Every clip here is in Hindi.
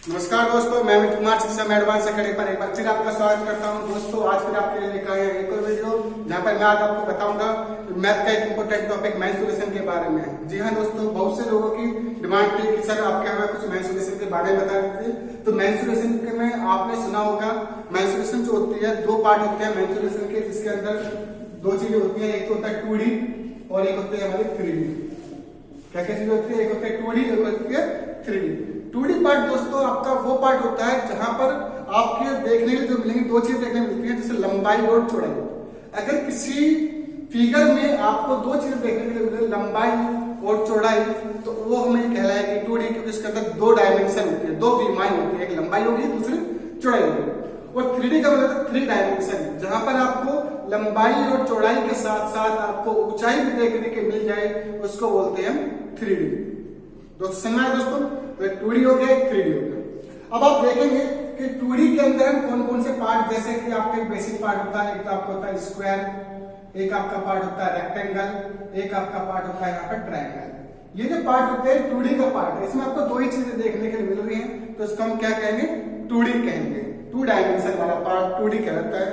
नमस्कार दोस्तों, मैं अमित कुमार शिक्षा में एडवांस अकेडमी पर एक बार फिर आपका स्वागत करता हूं। दोस्तों आज फिर आपके लिए लेकर आए एक और वीडियो जहां पर मैं आज आपको बताऊंगा मैथ का एक इंपॉर्टेंट टॉपिक मेंसुरेशन के बारे में। जी हां दोस्तों, बहुत से लोगों की डिमांड थी कि सर आपके यहाँ कुछ मेंसुरेशन के बारे में बता दीजिए। तो मेंसुरेशन में आपने सुना होगा, मेंसुरेशन जो होती है दो पार्ट होते हैं मेंसुरेशन के, जिसके अंदर दो चीजें होती है, एक होता है 2D और एक होती है हमारी 3D। क्या क्या चीजें होती है? एक होती है 2D, एक होती है 3D। 2D पार्ट दोस्तों आपका वो पार्ट होता है जहां पर आपके देखने के जो मिलेंगे दो चीजें देखने मिलती है, जैसे लंबाई और चौड़ाई। अगर किसी फिगर में आपको दो चीजें देखने के लिए मिले, लंबाई और चौड़ाई, तो वो हमें कहलाएगी 2D, क्योंकि इसके अंदर दो डायमेंशन होती है, दो विमाएं होती है, एक लंबाई होगी दूसरी चौड़ाई होगी। और 3D का मतलब है 3 डायमेंशन, जहां पर आपको लंबाई और चौड़ाई के साथ साथ आपको ऊंचाई भी देखने के मिल जाए, उसको बोलते हैं 3D। दोस्तों समझ आए दोस्तों? तो 2D हो गया, एक 3D हो गया। अब आप देखेंगे कि 2D के अंदर हम कौन कौन से पार्ट, जैसे कि आपका एक बेसिक पार्ट होता है, एक तो आपका होता है स्क्वायर, एक आपका पार्ट होता है रेक्टेंगल, एक आपका पार्ट होता है यहाँ पर ट्रायंगल। ये जो पार्ट होते हैं 2D का पार्ट है, इसमें आपको दो ही चीजें देखने के लिए मिल रही हैं, तो इसको हम क्या कहेंगे? 2D कहेंगे। 2 डायमेंशन वाला पार्ट 2D कहलाता है।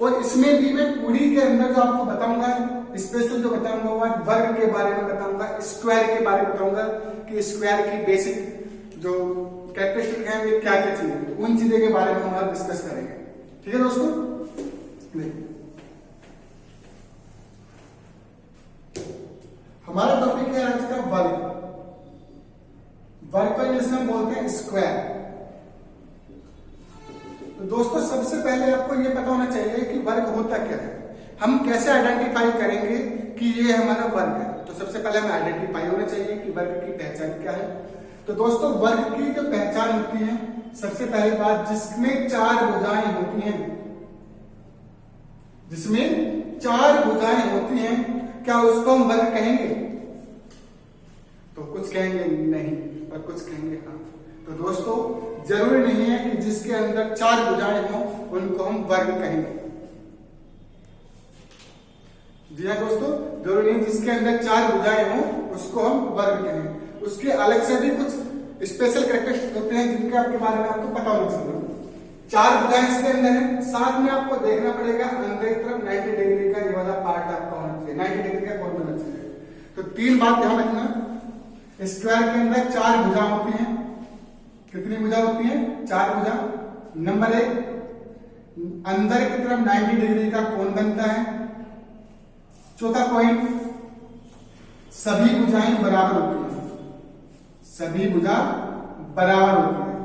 और इसमें भी मैं 2D के अंदर जो आपको बताऊंगा, स्पेशल जो बताऊंगा वो वर्ग के बारे में बताऊंगा, स्क्वायर के बारे में बताऊंगा कि स्क्वायर की बेसिक जो कैरेक्टरिस्टिक है वे क्या क्या चीजें, तो उन चीजों के बारे में हम डिस्कस करेंगे। ठीक है दोस्तों? हमारा टॉपिक है आज का वर्ग। वर्ग को इंग्लिश में बोलते हैं स्क्वायर। तो दोस्तों सबसे पहले आपको यह पता होना चाहिए कि वर्ग होता क्या है। हम कैसे आइडेंटिफाई करेंगे कि ये हमारा वर्ग है? तो सबसे पहले हमें आइडेंटिफाई होना चाहिए कि वर्ग की पहचान क्या है। तो दोस्तों वर्ग की जो पहचान होती है, सबसे पहली बात, जिसमें 4 भुजाएं होती हैं, जिसमें 4 भुजाएं होती हैं, क्या उसको हम वर्ग कहेंगे? तो कुछ कहेंगे नहीं और कुछ कहेंगे हाँ। तो दोस्तों जरूरी नहीं है कि जिसके अंदर 4 भुजाएं हों उनको हम वर्ग कहेंगे। जी हाँ दोस्तों, जरूरी नहीं जिसके अंदर 4 भुजाएं हों उसको हम वर्ग कहेंगे। उसके अलग से भी कुछ स्पेशल कैरेक्टरिस्टिक होते हैं जिनके आपके बारे में आपको पता होना चाहिए। 4 भुजाएं इसके अंदर है, साथ में आपको देखना पड़ेगा अंदर की तरफ 90 डिग्री का ये वाला पार्ट आपका होना चाहिए, 90 डिग्री का कोण होना चाहिए। तो 3 बात ध्यान रखना, स्क्वायर के अंदर 4 भुजा होती हैं। कितनी भुजा होती है? 4 भुजा। नंबर 1, अंदर की तरफ 90 डिग्री का कोण बनता है। चौथा पॉइंट, सभी भुजाएं बराबर होती हैं। सभी भुजा बराबर होती है।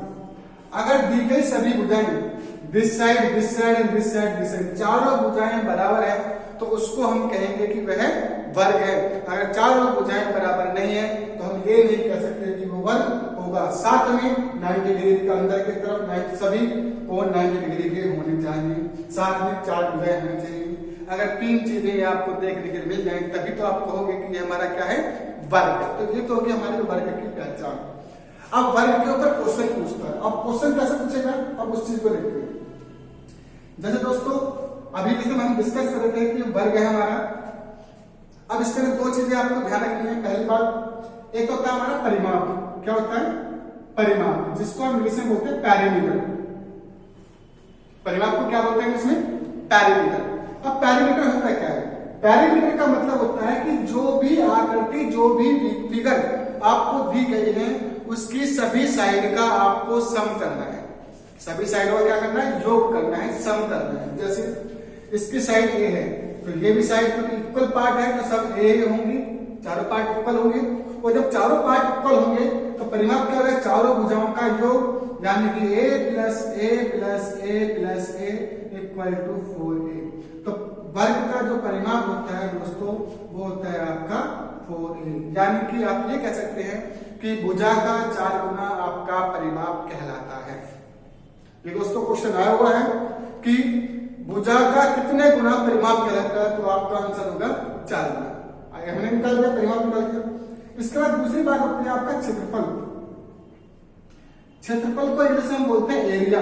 अगर दी गई सभी भुजाएं this side, this side and this side, this side, चारों भुजाएं बराबर है, तो उसको हम कहेंगे कि वह वर्ग है। अगर चारों भुजाएं बराबर नहीं है तो हम ये नहीं कह सकते कि वो वर्ग होगा। साथ में 90 डिग्री का अंदर की तरफ सभी कोण 90 डिग्री के होने चाहिए। साथ में 4 भुजाएं होनी चाहिए। अगर 3 चीजें आपको देखने के मिल जाएंगी तभी तो आप कहोगे कि ये हमारा क्या है? वर्ग। तो ये तो होगी हमारे वर्ग की पहचान। अब वर्ग के ऊपर क्वेश्चन पूछता है। अब क्वेश्चन कैसे पूछेगा? अब उस चीज को देखते हैं। जैसे दोस्तों अभी जैसे हम डिस्कस कर रहे थे कि वर्ग है हमारा। अब इसके अंदर 2 चीजें आपको ध्यान रखनी है। पहली बात, एक होता है हमारा परिमाप। क्या होता है? परिमाप, जिसको हम इंग्लिश में बोलते हैं पैरामीटर। परिमाप को क्या बोलते हैं इंग्लिश में? पैरामीटर। अब पैरामीटर होता क्या है? पैरामीटर का मतलब होता है कि जो भी आकृति, जो भी फिगर आपको दी गई है, उसकी सभी साइड का आपको सम करना है। सभी साइडों का क्या करना है? योग करना है, सम करना है। जैसे इसकी साइड ए है तो ये भी साइड तो इक्वल पार्ट है, तो सब ए होंगी, चारों पार्ट इक्वल होंगे। और जब चारों पार्ट इक्वल होंगे तो परिमाप क्या होगा? चारों भुजाओं का योग, यानी कि a plus a plus a plus a equal to 4a। तो वर्ग का जो परिमाप होता है दोस्तों वो होता है आपका 4a। यानी कि आप ये कह सकते हैं कि भुजा का 4 गुना आपका परिमाप कहलाता है। ये दोस्तों क्वेश्चन आया हुआ है कि भुजा का कितने गुना परिमाप कहलाता है, तो आपका आंसर होगा 4 गुना। हमने निकाल दिया, परिमाप निकाल दिया। इसके बाद दूसरी बात होती है आपका क्षेत्रफल। क्षेत्रफल को इंग्लिश में हम बोलते हैं एरिया।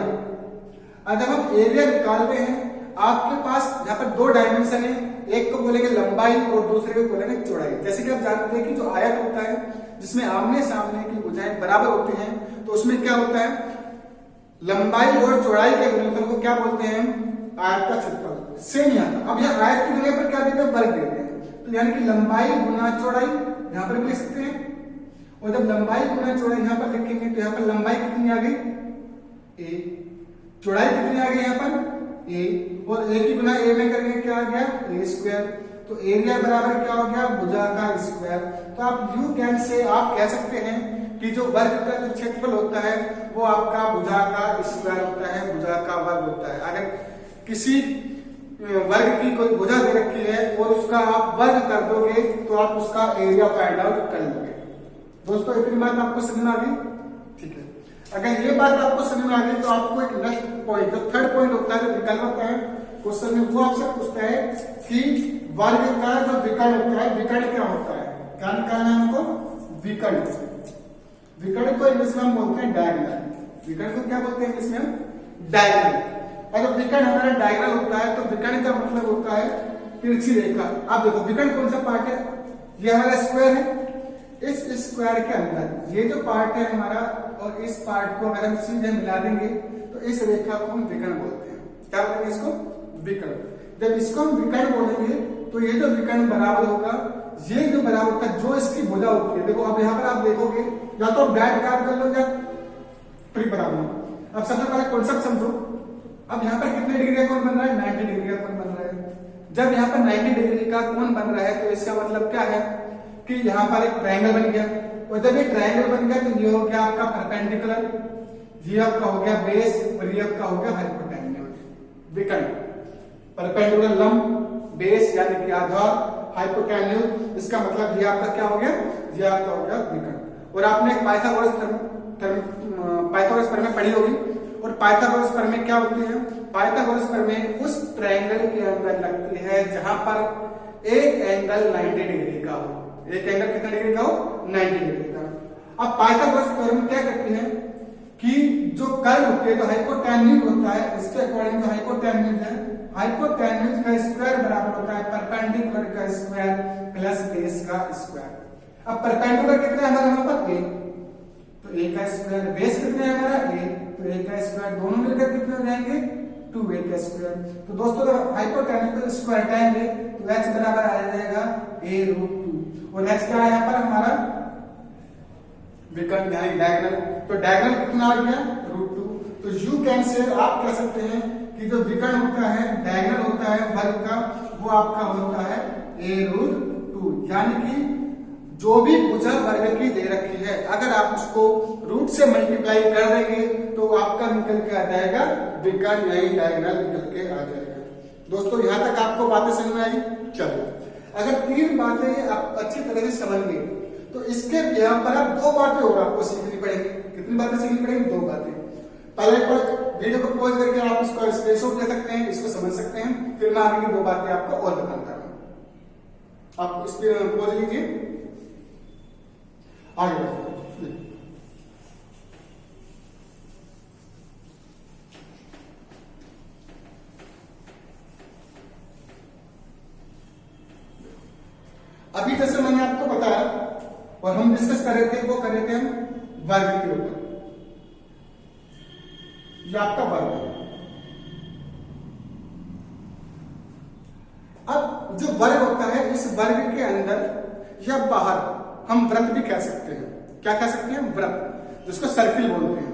जब हम एरिया निकालते हैं आपके पास यहाँ पर दो डायमेंशन है, एक को बोलेंगे लंबाई और दूसरे को बोलेंगे चौड़ाई। जैसे कि आप जानते हैं कि जो आयत होता है जिसमें आमने सामने की भुजाएं बराबर होती हैं, तो उसमें क्या होता है, लंबाई और चौड़ाई के गुणनफल को क्या बोलते हैं, आयत का क्षेत्रफल। सेम यहाँ अब यहाँ आयत की जगह पर क्या देते हैं, वर्ग देते हैं, तो यानी कि लंबाई गुना चौड़ाई यहाँ पर भी लिख सकते हैं। और जब लंबाई गुना चौड़ाई यहाँ पर लिखेंगे तो यहाँ पर लंबाई कितनी आ गई, a, चौड़ाई कितनी आ गई यहाँ पर a, और a की गुना a में करके क्या आ गया, a स्क्वायर। तो एरिया बराबर क्या हो गया, भुजा का स्क्वायर। तो आप यू कैन से आप कह सकते हैं कि जो वर्ग का जो क्षेत्रफल होता है वो आपका भुजा का स्क्वायर होता है, भुजा का वर्ग होता है। अगर किसी वर्ग की कोई भुजा दे रखी है और उसका आप वर्ग कर दोगे तो आप उसका एरिया फाइंड आउट कर लोगे। दोस्तों इतनी बात आपको समझ में आ गई, ठीक है। अगर ये बात आपको समझ में आ गई तो आपको एक नेक्स्ट पॉइंट, जो थर्ड पॉइंट होता है, जो विकर्ण होता है क्वेश्चन में, वो आपसे पूछता है कि वर्ग का जो विकर्ण होता है, विकर्ण क्या होता है, क्या निकालना है हमको, विकर्ण। विकर्ण को इंग्लिश में हम बोलते हैं डायगोनल। विकर्ण को क्या बोलते हैं इंग्लिश में हम, डायगोनल। अगर विकर्ण हमारा डायगोनल होता है तो विकर्ण का मतलब होता है तिरछी रेखा। आप देखो विकर्ण कौन सा पार्ट है, ये हमारा स्क्वायर है, इस स्क्वायर के अंदर ये जो पार्ट है हमारा और इस पार्ट को अगर हम सीधे मिला देंगे तो इस रेखा को हम विकर्ण बोलते हैं। क्या बोलेंगे इसको, विकर्ण। जब इसको हम विकर्ण बोलेंगे तो ये जो विकर्ण बराबर होगा, ये जो बराबर होगा जो इसकी भुजा होती है। देखो अब यहाँ पर आप देखोगे, या तो डायरेक्ट याद कर लो या ट्री बराबर। अब सबसे पहले कॉन्सेप्ट समझो। अब यहाँ पर कितने डिग्री का कोण बन रहा है, 90 डिग्री का कोण बन रहा है। जब यहाँ पर 90 डिग्री का कोण बन रहा है तो इसका मतलब क्या है कि यहाँ पर एक ट्रायंगल बन गया, और जब ये ट्रायंगल बन गया तो ये हो गया आपका परपेंडिकुलर, ये आपका हो गया बेस, और ये आपका हो गया हाइपोटेन्यूज। विकर्ण परपेंडिकुलर लंब, बेस यानी कि आधार, हाइपोटेन्यूज, इसका मतलब ये आपका क्या हो गया, ये आपका हो गया विकर्ण। और आपने एक पाइथागोरस प्रमेय पढ़ी होगी, और पाइथागोरस प्रमेय क्या होती है, पाइथागोरस प्रमेय उस ट्रायंगल के अंदर लगती है जहां पर एक एंगल 90 डिग्री का हो। एक एंगल कितना डिग्री का हो, 90 डिग्री का। अब पाइथागोरस थ्योरम क्या कहती है कि जो कर्व होती है, जो हाइपोटेन्यूज होता है, इसके अकॉर्डिंग जो हाइपोटेन्यूज है, हाइपोटेन्यूज का स्क्वायर बराबर होता है परपेंडिकुलर का स्क्वायर प्लस बेस का स्क्वायर। अब परपेंडिकुलर कितना है हमारा यहाँ पर, a, तो a का स्क्वायर, बेस कितना है हमारा a, तो a का स्क्वायर, दोनों मिलकर कितने हो जाएंगे, 2a का स्क्वायर। तो दोस्तों जब हाइपोटेन्यूज का स्क्वायर हटाएंगे तो h बराबर आ जाएगा a√2, और h क्या है यहाँ पर हमारा विकर्ण यानी डायगोनल। तो डायगोनल कितना आ गया, √2। तो यू कैन से आप कह सकते हैं कि जो विकर्ण होता है, डायगोनल होता है वर्ग का, वो आपका होता है a√2। यानी कि जो भी भुजा वर्ग की दे रखी है, अगर आप उसको रूट से मल्टीप्लाई कर देंगे तो आपका निकल के आ जाएगा विकर्ण यानी डायगोनल निकल के आ जाएगा। दोस्तों यहां तक आपको बातें समझ में आई, चलो अगर 3 बातें आप अच्छी तरह से समझ गए तो इसके यहाँ पर आप 2 बातें और आपको सीखनी पड़ेगी। कितनी बातें सीखनी पड़ेगी, 2 बातें। पहले पर वीडियो को पॉज करके आप इसको स्क्रीनशॉट ले सकते हैं, इसको समझ सकते हैं, फिर मैं आगे की 2 बातें आपको और बताता हूं। आप इस पे पॉज लीजिए, आगे बढ़िए। अभी जैसे मैंने आपको बताया और हम डिस्कस कर रहे थे, वो कर रहे थे हम वर्ग के ऊपर। ये आपका वर्ग है। अब जो वर्ग होता है, इस वर्ग के अंदर या बाहर हम वृत्त भी कह सकते हैं। क्या कह सकते हैं, वृत्त, जिसको सर्किल बोलते हैं।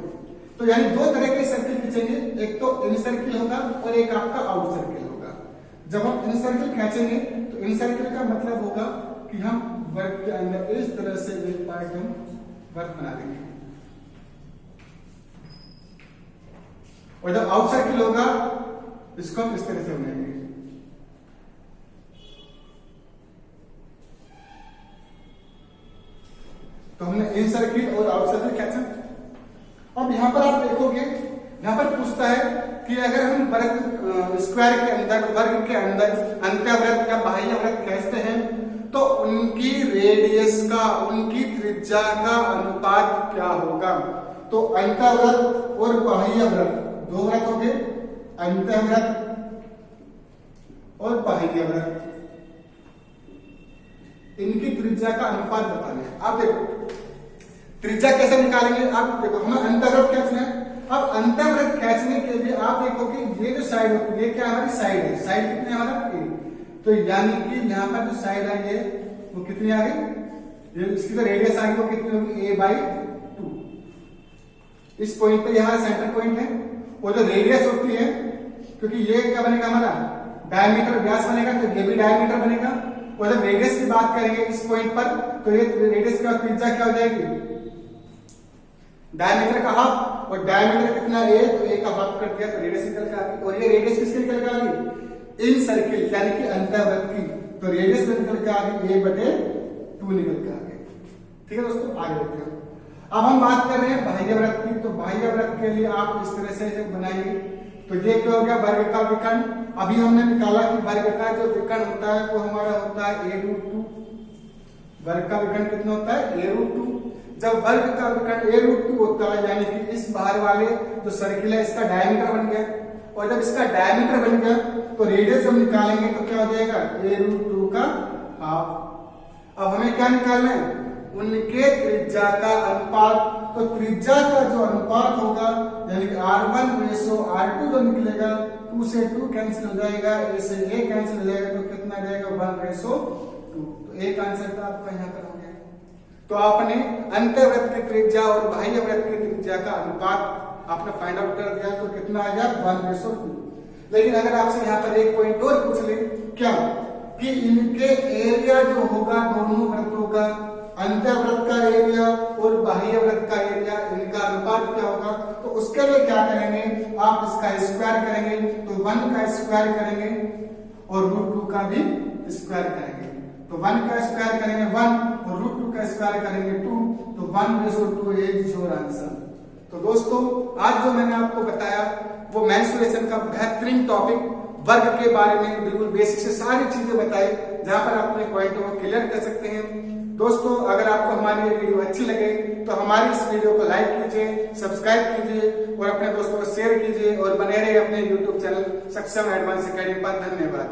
तो यानी 2 तरह के सर्किल खींचेंगे, एक तो इन सर्किल होगा और एक आपका आउट सर्किल होगा। जब हम इन सर्किल खींचेंगे तो इन सर्किल का मतलब होगा कि हम वर्ग के अंदर इस तरह से एक पार्ट हम वर्ग बना देंगे, और जब आउट सर्किल होगा इसको हम इस तरह से बनाएंगे। तो हमने इन सर्किल और आउट सर्किल खींचा। अब यहां पर आप देखोगे, यहां पर पूछता है कि अगर हम वर्ग स्क्वायर के अंदर, वर्ग के अंदर अंतःवृत्त या बाह्य वृत्त खींचते हैं तो उनकी रेडियस का, उनकी त्रिज्या का अनुपात क्या होगा। तो अंतःवृत्त और बाह्य वृत्त, 2 वृत्त हो गए, अंतःवृत्त और बाह्य वृत्त, इनकी त्रिज्या का अनुपात बताना है। आप देखो त्रिज्या कैसे निकालेंगे, आप देखो हमें अंतर्वृत्त खींचना है। अब अंतर्वृत्त खींचने के लिए आप देखो कि ये जो साइड होती है, ये क्या हमारी साइड है, साइड कितनी हमारा ए, तो यानी कि यहाँ पर जो साइड है ये वो कितनी आ गई, ये इसकी जो रेडियस आ गई वो कितनी होगी a/2। इस पॉइंट पे यहाँ सेंटर पॉइंट है, और जो रेडियस होती है, क्योंकि ये क्या बनेगा हमारा डायमीटर, व्यास बनेगा, तो ये भी डायमीटर बनेगा। और जब रेडियस की बात करेंगे इस पॉइंट पर, तो ये रेडियस का त्रिज्या क्या हो जाएगी, डायमीटर का हाफ, और डायमीटर कितना a, तो a का हाफ कर दिया तो रेडियस निकल के आ गई। और ये रेडियस किसकी निकल के आ गई, इन सर्किल यानी कि अंतर्वृत्त की, तो रेडियस निकल के आ गई a/2 निकल के आ गई। ठीक है दोस्तों, आगे बढ़ते हैं। अब हम बात कर रहे हैं बाह्य वृत्त की, तो बाह्य वृत्त के लिए आप इस तरह से बनाएंगे। तो ये क्या हो गया, वर्ग का विकर्ण। अभी हमने निकाला कि वर्ग का जो विकर्ण होता है वो हमारा होता है a√2। वर्ग का विकर्ण कितना होता है, a√2। जब वर्ग का विकर्ण a√2 होता है, यानी कि इस बाहर वाले जो सर्किल है इसका डायमीटर बन गया, और जब इसका डायमीटर बन गया तो रेडियस जब निकालेंगे तो क्या हो जाएगा, a√2 का हाफ। अब हमें क्या निकालना है, उनके त्रिज्या का अनुपात। तो त्रिज्या का जो अनुपात होगा, यानी कि R1:R2 जो निकलेगा, 2 से 2 कैंसिल हो जाएगा, a से a कैंसिल हो जाएगा, तो कितना जाएगा 1:2। तो एक आंसर तो आपका यहाँ पर हो गया। तो आपने अंतर्वृत्त की त्रिज्या और बाह्य वृत्त की त्रिज्या का अनुपात आपने फाइंड आउट कर दिया, तो कितना आ गया 1:2। लेकिन अगर आपसे यहाँ पर एक पॉइंट और पूछ ले, क्या कि इनके एरिया जो होगा दोनों वृत्तों का, अंतर्वृत्त का एरिया और बाह्य वृत्त का एरिया, इनका अनुपात क्या होगा, तो उसके लिए क्या करेंगे, आप इसका स्क्वायर करेंगे, तो 1 का स्क्वायर करेंगे और √2 का भी स्क्वायर करेंगे। तो 1 का स्क्वायर करेंगे 1 और √2 का स्क्वायर करेंगे 2, तो 1:2 इज योर आंसर। तो दोस्तों आज जो मैंने आपको बताया वो मेंस्ट्रुएशन का बेहतरीन टॉपिक, वर्ग के बारे में बिल्कुल बेसिक से सारी चीजें बताई, जहां पर आप अपने पॉइंट को क्लियर कर सकते हैं। दोस्तों अगर आपको हमारी ये वीडियो अच्छी लगे तो हमारी इस वीडियो को लाइक कीजिए, सब्सक्राइब कीजिए और अपने दोस्तों को शेयर कीजिए, और बने रहिए अपने YouTube चैनल सक्षम एडवांस एकेडमी पर। धन्यवाद।